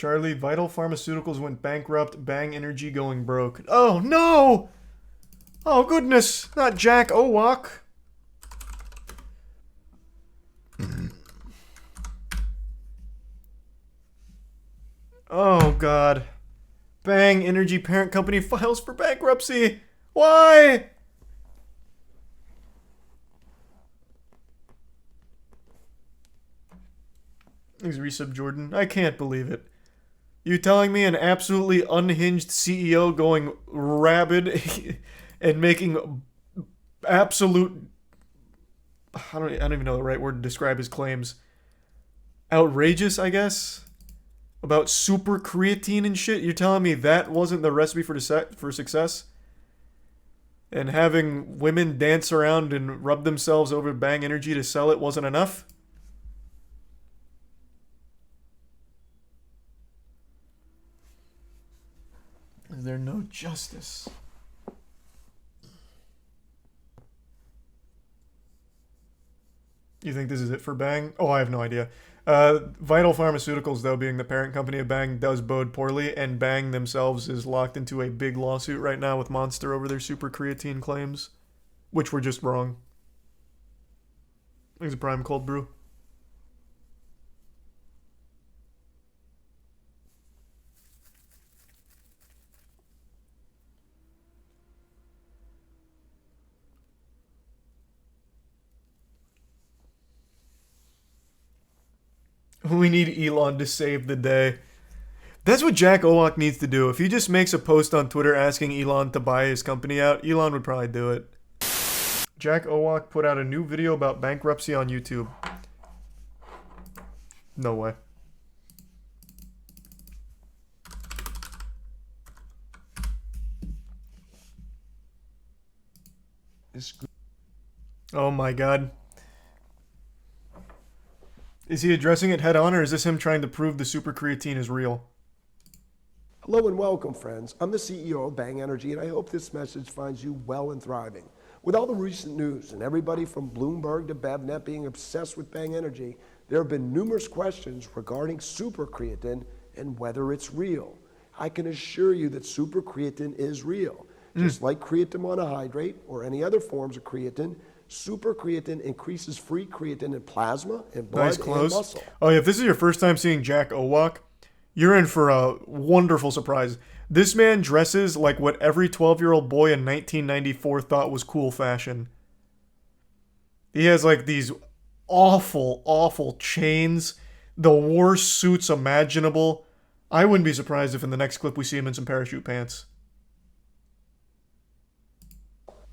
Charlie, Vital Pharmaceuticals went bankrupt. Bang Energy going broke. Oh, no! Oh, goodness. Not Jack Owak. Oh, God. Bang Energy parent company files for bankruptcy. Why? Thanks, Resub Jordan. I can't believe it. You telling me an absolutely unhinged CEO going rabid and making absolute... I don't even know the right word to describe his claims. Outrageous, I guess? About super creatine and shit? You're telling me that wasn't the recipe for success? And having women dance around and rub themselves over Bang Energy to sell it wasn't enough? Is there no justice? You think this is it for Bang? Oh, I have no idea. Vital Pharmaceuticals, though, being the parent company of Bang, does bode poorly, and Bang themselves is locked into a big lawsuit right now with Monster over their super creatine claims, which were just wrong. I think it's a prime cold brew. We need Elon to save the day. That's what Jack Owak needs to do. If he just makes a post on Twitter asking Elon to buy his company out, Elon would probably do it. Jack Owak put out a new video about bankruptcy on YouTube. No way. Oh my god. Is he addressing it head on, or is this him trying to prove the super creatine is real? Hello and welcome, friends. I'm the CEO of Bang Energy, and I hope this message finds you well and thriving. With all the recent news and everybody from Bloomberg to BevNet being obsessed with Bang Energy, there have been numerous questions regarding super creatine and whether it's real. I can assure you that super creatine is real. Just like creatine monohydrate or any other forms of creatine, super creatine increases free creatine in plasma, in blood, and muscle. Oh yeah, if this is your first time seeing Jack Owak, you're in for a wonderful surprise. This man dresses like what every 12-year-old boy in 1994 thought was cool fashion. He has like these awful, awful chains, the worst suits imaginable. I wouldn't be surprised if in the next clip we see him in some parachute pants.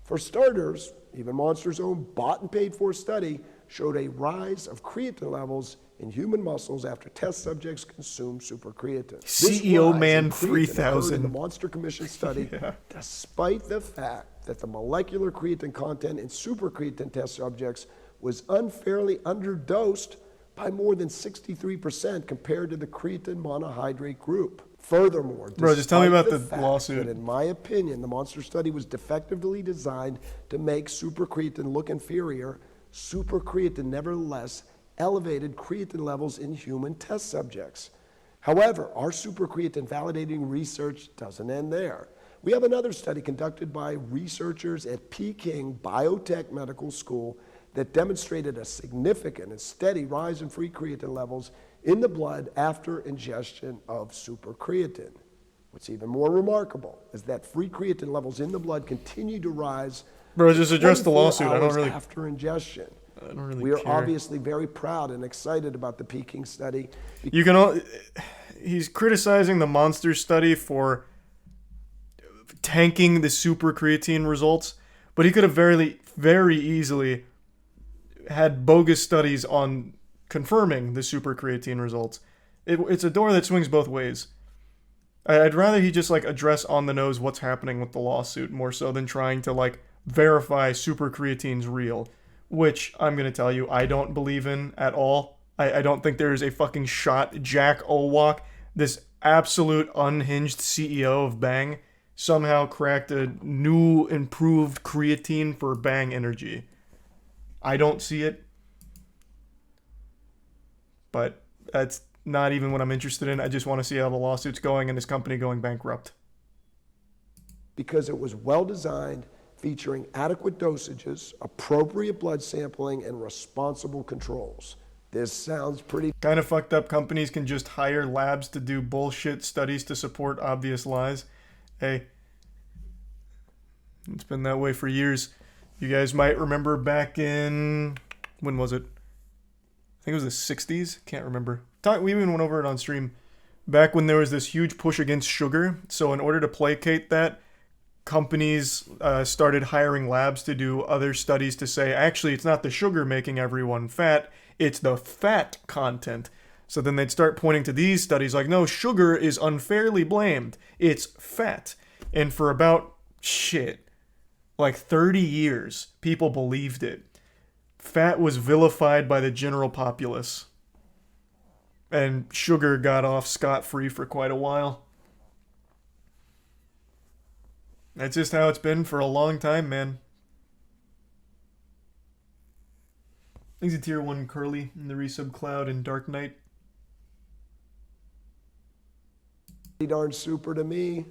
For starters, even Monster's own bought and paid for study showed a rise of creatine levels in human muscles after test subjects consumed super creatine. CEO Man This rise in creatine occurred 3000. in the Monster Commission study, despite the fact that the molecular creatine content in super creatine test subjects was unfairly underdosed by more than 63% compared to the creatine monohydrate group. Furthermore, Bro, just tell me about the fact lawsuit. that, in my opinion, the Monster study was defectively designed to make super creatine look inferior, super creatine nevertheless elevated creatine levels in human test subjects. However, our super creatine validating research doesn't end there. We have another study conducted by researchers at Peking Biotech Medical School that demonstrated a significant and steady rise in free creatine levels in the blood after ingestion of super creatine. What's even more remarkable is that free creatine levels in the blood continue to rise. Bro, just address the 24 lawsuit. I don't hours really... after ingestion. I don't really We are care. obviously very proud and excited about the Peking study. You can all... He's criticizing the Monster study for tanking the super creatine results, but he could have very easily had bogus studies on confirming the super creatine results. It's a door that swings both ways. I'd rather he just like address on the nose what's happening with the lawsuit more so than trying to like verify super creatine's real, which I'm gonna tell you I don't believe in at all. I don't think there is a fucking shot Jack Owak, this absolute unhinged CEO of Bang, somehow cracked a new improved creatine for Bang Energy. I don't see it. But not even what I'm interested in. I just want to see how the lawsuit's going and his company going bankrupt. Because it was well designed, featuring adequate dosages, appropriate blood sampling, and responsible controls. This sounds pretty Kind of fucked up companies can just hire labs to do bullshit studies to support obvious lies. Hey, it's been that way for years. You guys might remember back in, when was it? I think it was the 60s. Can't remember. We even went over it on stream. Back when there was this huge push against sugar. So in order to placate that, companies started hiring labs to do other studies to say, actually, it's not the sugar making everyone fat, it's the fat content. So then they'd start pointing to these studies like, no, sugar is unfairly blamed. It's fat. And for about, like 30 years, people believed it. Fat was vilified by the general populace. And sugar got off scot-free for quite a while. That's just how it's been for a long time, man. Thanks to Tier 1 Curly in the Resub Cloud and Dark Knight. pretty darn super to me.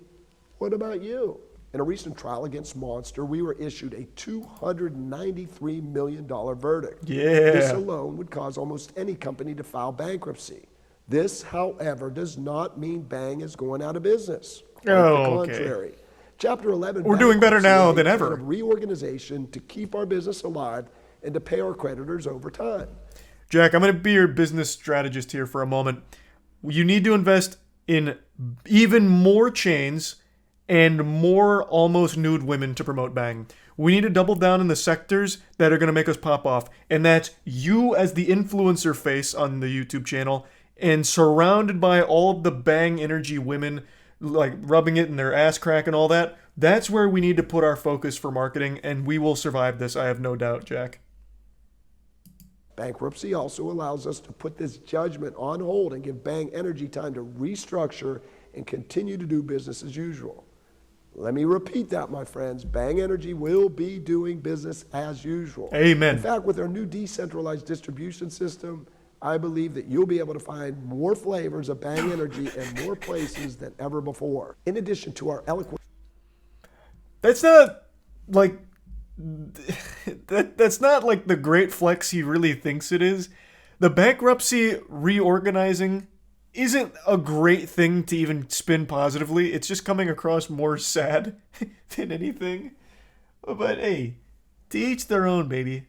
What about you? In a recent trial against Monster, we were issued a $293 million verdict. Yeah. This alone would cause almost any company to file bankruptcy. This, however, does not mean Bang is going out of business. Quite the contrary. Chapter 11. We're doing better now than ever. Of reorganization to keep our business alive and to pay our creditors over time. Jack, I'm going to be your business strategist here for a moment. You need to invest in even more chains and more almost nude women to promote Bang. We need to double down in the sectors that are going to make us pop off. And that's you as the influencer face on the YouTube channel and surrounded by all of the Bang energy women like rubbing it in their ass crack and all that. That's where we need to put our focus for marketing, and we will survive this, I have no doubt, Jack. Bankruptcy also allows us to put this judgment on hold and give Bang Energy time to restructure and continue to do business as usual. Let me repeat that, my friends. Bang Energy will be doing business as usual. Amen. In fact, with our new decentralized distribution system, I believe that you'll be able to find more flavors of Bang Energy in more places than ever before. In addition to our eloquent... That's not like... That's not like the great flex he really thinks it is. The bankruptcy reorganizing isn't a great thing to even spin positively. It's just coming across more sad than anything. But hey, to each their own, baby.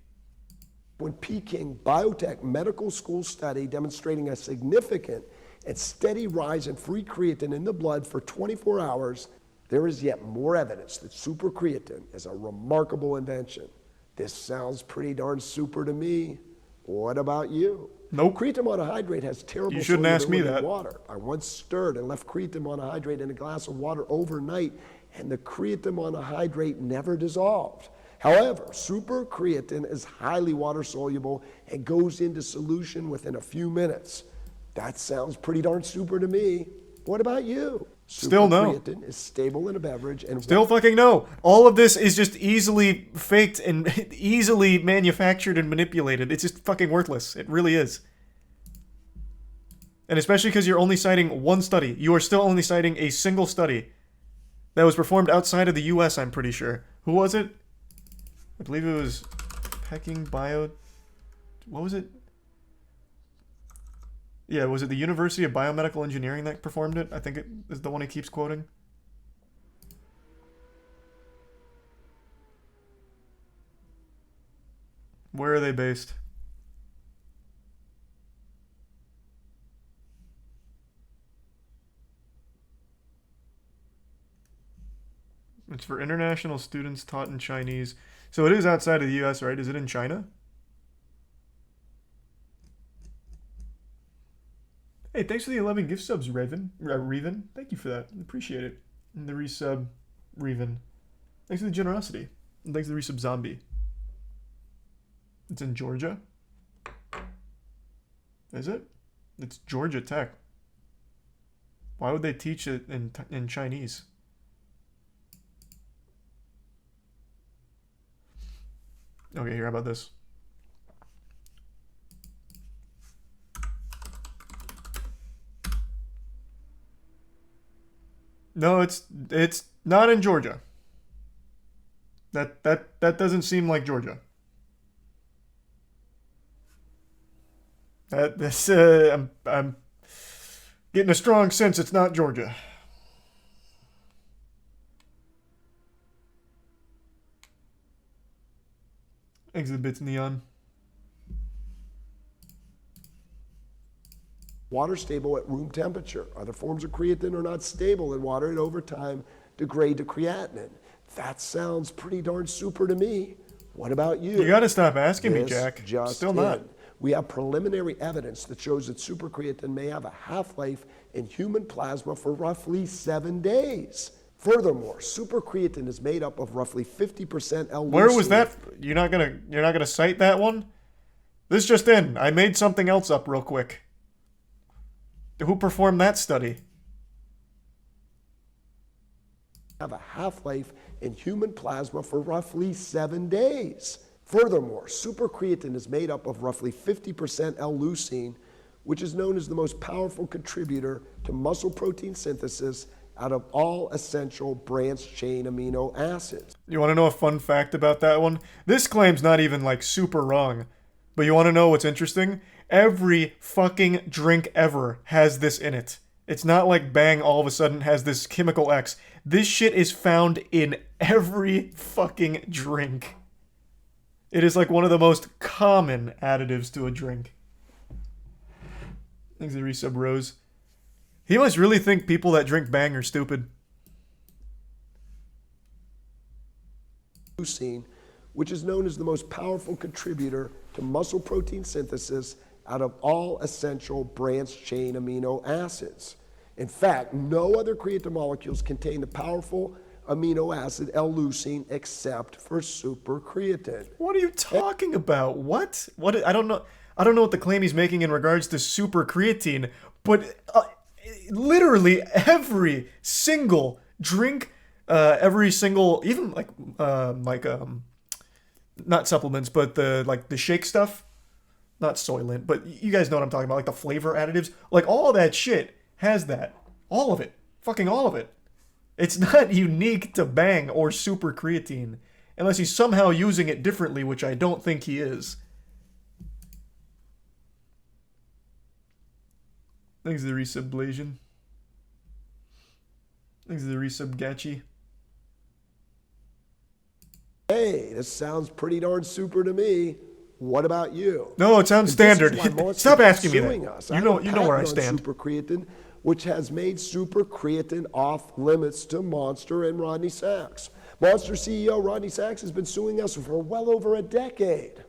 When Peking Biotech Medical School study demonstrating a significant and steady rise in free creatine in the blood for 24 hours, there is yet more evidence that super creatine is a remarkable invention. This sounds pretty darn super to me. What about you? Nope. Creatine monohydrate has terrible You shouldn't ask me solubility that. in water. I once stirred and left creatine monohydrate in a glass of water overnight, and the creatine monohydrate never dissolved. However, super creatine is highly water soluble and goes into solution within a few minutes. That sounds pretty darn super to me. What about you? Still no. Super creatine is stable in a beverage and Still fucking no. All of this is just easily faked and easily manufactured and manipulated. It's just fucking worthless. It really is. And especially because you're only citing one study. You are still only citing a single study that was performed outside of the US, I'm pretty sure. Who was it? I believe it was Peking Bio... What was it? Yeah, was it the University of Biomedical Engineering that performed it? I think it is the one he keeps quoting. Where are they based? It's for international students taught in Chinese. So it is outside of the US, right? Is it in China? Hey, thanks for the 11 gift subs, Raven. Thank you for that. Appreciate it. And the resub, Raven. Thanks for the generosity. And thanks for the resub, Zombie. It's in Georgia? Is it? It's Georgia Tech. Why would they teach it in Chinese? Okay, here, how about this? No, it's not in Georgia. That doesn't seem like Georgia. I'm getting a strong sense it's not Georgia. Exhibits neon. Water stable at room temperature. Other forms of creatine are not stable in water and over time degrade to creatinine. That sounds pretty darn super to me. What about you? You gotta stop asking me, This Jack. just Still not. in. We have preliminary evidence that shows that supercreatine may have a half-life in human plasma for roughly 7 days. Furthermore, supercreatine is made up of roughly 50% L-leucine. Where was that? You're not gonna cite that one? This just in. I made something else up real quick. Who performed that study? Have a half-life in human plasma for roughly 7 days. Furthermore, supercreatine is made up of roughly 50% L-leucine, which is known as the most powerful contributor to muscle protein synthesis out of all essential branched-chain amino acids. You want to know a fun fact about that one? This claim's not even like super wrong. But you want to know what's interesting? Every fucking drink ever has this in it. It's not like Bang all of a sudden has this chemical X. This shit is found in every fucking drink. It is like one of the most common additives to a drink. Thanks to Resub Rose. He must really think people that drink Bang are stupid. Leucine, which is known as the most powerful contributor to muscle protein synthesis out of all essential branched-chain amino acids. In fact, no other creatine molecules contain the powerful amino acid L-leucine except for supercreatine. What are you talking about? What? I don't know. I don't know what the claim he's making in regards to supercreatine, but literally every single drink, every single, even not supplements, but the shake stuff, not Soylent, but you guys know what I'm talking about, like the flavor additives, like all that shit has that. All of it. Fucking all of it. It's not unique to Bang or super creatine, unless he's somehow using it differently, which I don't think he is. Thanks to the resub Blasian. Thanks to the resub Gachi. Hey, this sounds pretty darn super to me. What about you? No, it sounds standard. Stop asking me that. Us. You know where I stand. Supercreatine, which has made supercreatine off limits to Monster and Rodney Sachs. Monster CEO Rodney Sachs has been suing us for well over a decade.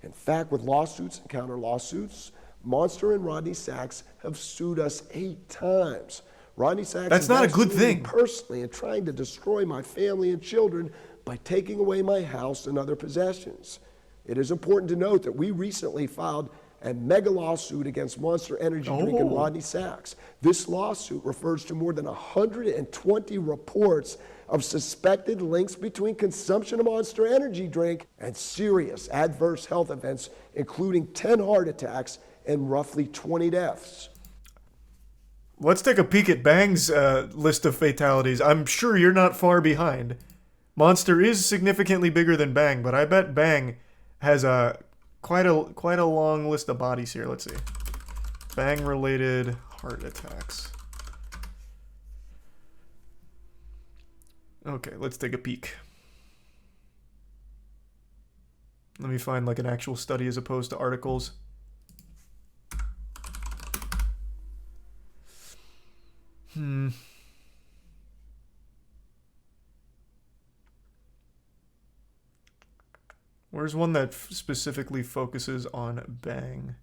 In fact, with lawsuits and counter lawsuits, Monster and Rodney Sachs have sued us 8 times. Rodney Sachs That's not a good thing. Personally, and trying to destroy my family and children by taking away my house and other possessions. It is important to note that we recently filed a mega lawsuit against Monster Energy Drink and Rodney Sachs. This lawsuit refers to more than 120 reports of suspected links between consumption of Monster Energy Drink and serious adverse health events, including 10 heart attacks and roughly 20 deaths. Let's take a peek at Bang's list of fatalities. I'm sure you're not far behind. Monster is significantly bigger than Bang, but I bet Bang has quite a long list of bodies here. Let's see. Bang-related heart attacks. Okay, let's take a peek. Let me find like an actual study as opposed to articles. Where's one that specifically focuses on Bang?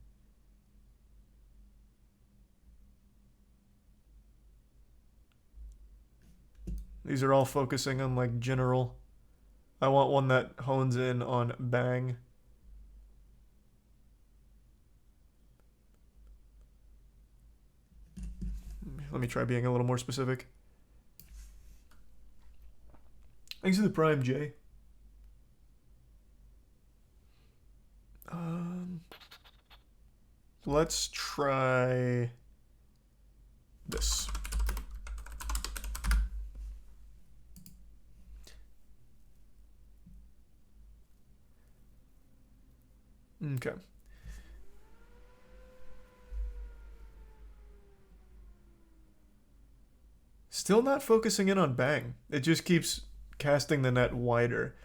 These are all focusing on like general. I want one that hones in on Bang. Let me try being a little more specific. Thanks for the Prime, Jay. Let's try this. Okay. Still not focusing in on Bang. It just keeps casting the net wider.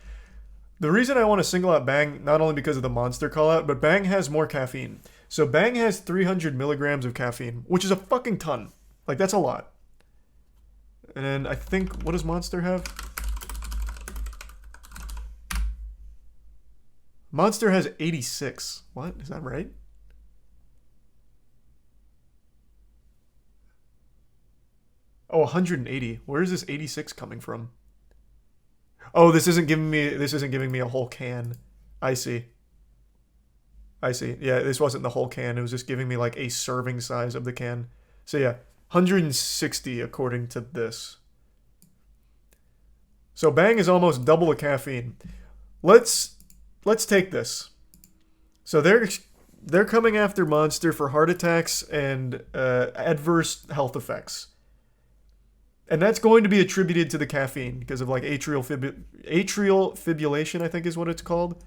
The reason I want to single out Bang, not only because of the monster call out, but Bang has more caffeine. So Bang has 300 milligrams of caffeine, which is a fucking ton. Like, that's a lot. And then I think, what does Monster have? Monster has 86. What? Is that right? Oh, 180. Where is this 86 coming from? Oh, this isn't giving me a whole can. I see. I see. Yeah, this wasn't the whole can. It was just giving me like a serving size of the can. So yeah, 160 according to this. So Bang is almost double the caffeine. Let's take this. So they're coming after Monster for heart attacks and adverse health effects. And that's going to be attributed to the caffeine because of like atrial fibrillation, I think is what it's called.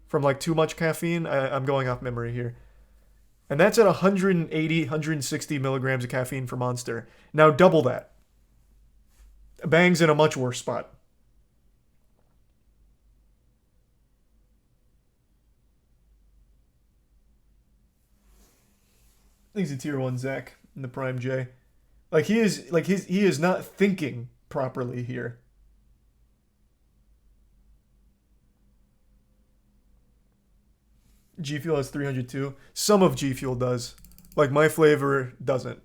From like too much caffeine. I'm going off memory here. And that's at 180, 160 milligrams of caffeine for Monster. Now double that. Bang's in a much worse spot. I think he's a tier 1 Zach in the Prime J. Like he is not thinking properly here. G Fuel has 302. Some of G Fuel does. Like my flavor doesn't.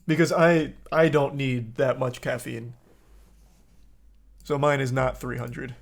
Because I don't need that much caffeine. So mine is not 300.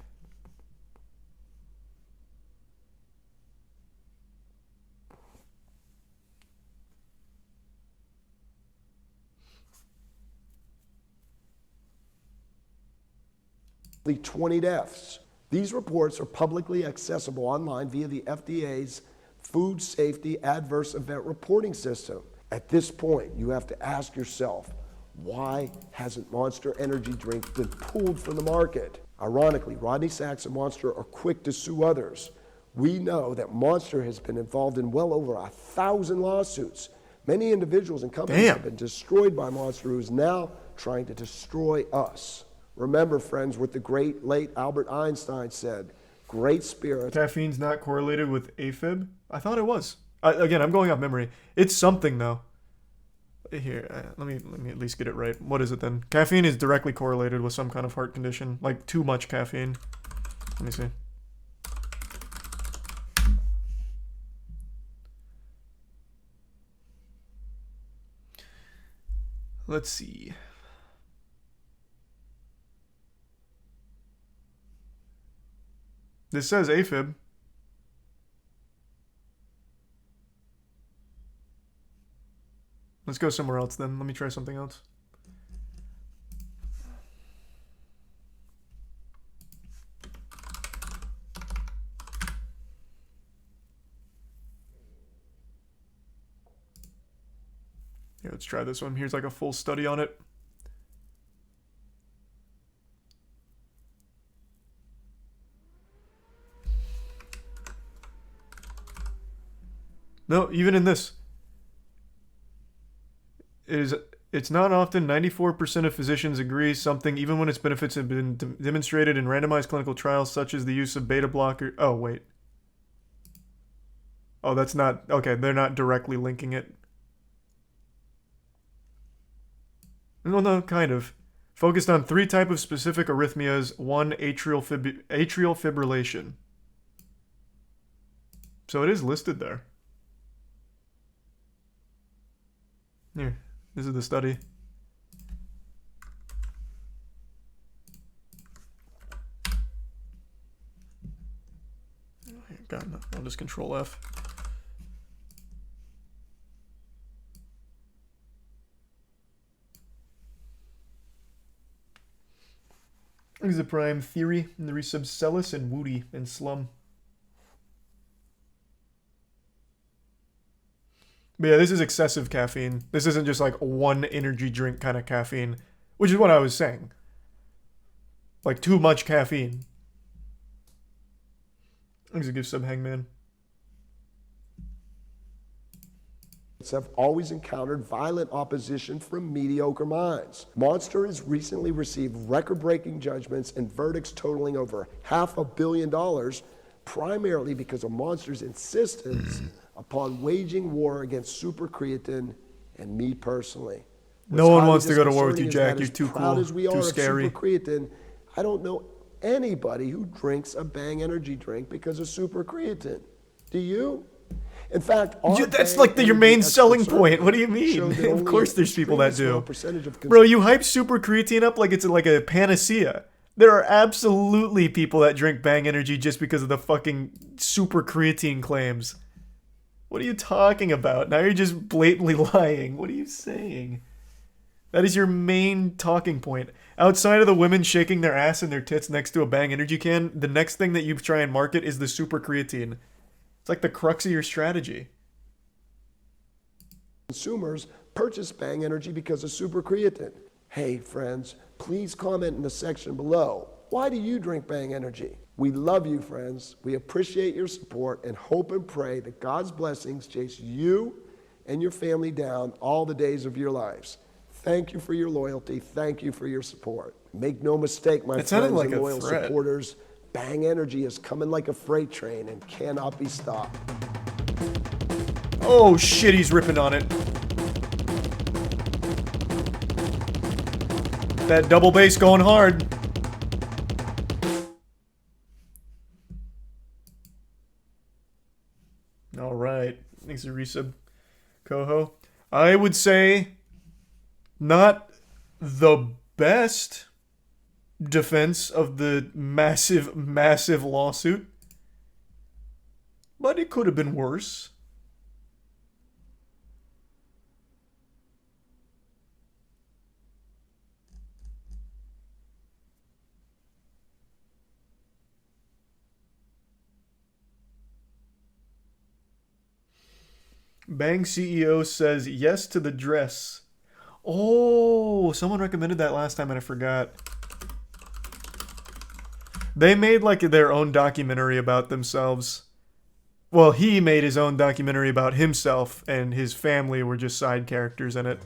The 20 deaths. These reports are publicly accessible online via the FDA's Food Safety Adverse Event Reporting System. At this point, you have to ask yourself, why hasn't Monster Energy Drink been pulled from the market? Ironically, Rodney Sachs and Monster are quick to sue others. We know that Monster has been involved in well over 1,000 lawsuits. Many individuals and companies have been destroyed by Monster, who is now trying to destroy us. Remember, friends, what the great late Albert Einstein said, great spirit. Caffeine's not correlated with AFib? I thought it was. Again, I'm going off memory. It's something, though. Here, let me at least get it right. What is it then? Caffeine is directly correlated with some kind of heart condition, like too much caffeine. Let me see. Let's see. This says AFib. Let's go somewhere else then. Let me try something else. Yeah, let's try this one. Here's like a full study on it. No, even in this. It's not often. 94% of physicians agree something, even when its benefits have been demonstrated in randomized clinical trials, such as the use of beta blocker. Oh, wait. Oh, that's not... Okay, they're not directly linking it. No, kind of. Focused on 3 types of specific arrhythmias. 1, atrial fibrillation. So it is listed there. Here, this is the study. God, no, I'll just Control F. This is the prime theory in the resubcellus and Woody and Slum. But yeah, this is excessive caffeine. This isn't just like one energy drink kind of caffeine, which is what I was saying. Like too much caffeine. I'm gonna give sub Hangman. have always encountered violent opposition from mediocre minds. Monster has recently received record-breaking judgments and verdicts totaling over $500 million, primarily because of Monster's insistence upon waging war against supercreatine and me personally. No one wants to go to war with you, Jack. You're too cool, As we are too scary. Of supercreatine, I don't know anybody who drinks a Bang energy drink because of supercreatine. Do you? In fact, that's like your main selling point. What do you mean? Of course there's people that do. Bro, you hype super creatine up like it's like a panacea. There are absolutely people that drink Bang Energy just because of the fucking super creatine claims. What are you talking about? Now you're just blatantly lying. What are you saying? That is your main talking point. Outside of the women shaking their ass and their tits next to a Bang Energy can, the next thing that you try and market is the super creatine. It's like the crux of your strategy. Consumers purchase Bang Energy because of supercreatine. Hey, friends, please comment in the section below. Why do you drink Bang Energy? We love you, friends. We appreciate your support and hope and pray that God's blessings chase you and your family down all the days of your lives. Thank you for your loyalty. Thank you for your support. Make no mistake, my friends and loyal supporters, Bang Energy is coming like a freight train and cannot be stopped. Oh shit, he's ripping on it. That double bass going hard. All right, thanks for resub, Coho. I would say not the best defense of the massive, massive lawsuit, but it could have been worse. Bang CEO says yes to the dress. Oh, someone recommended that last time and I forgot. They made like their own documentary about themselves. Well, he made his own documentary about himself, and his family were just side characters in it.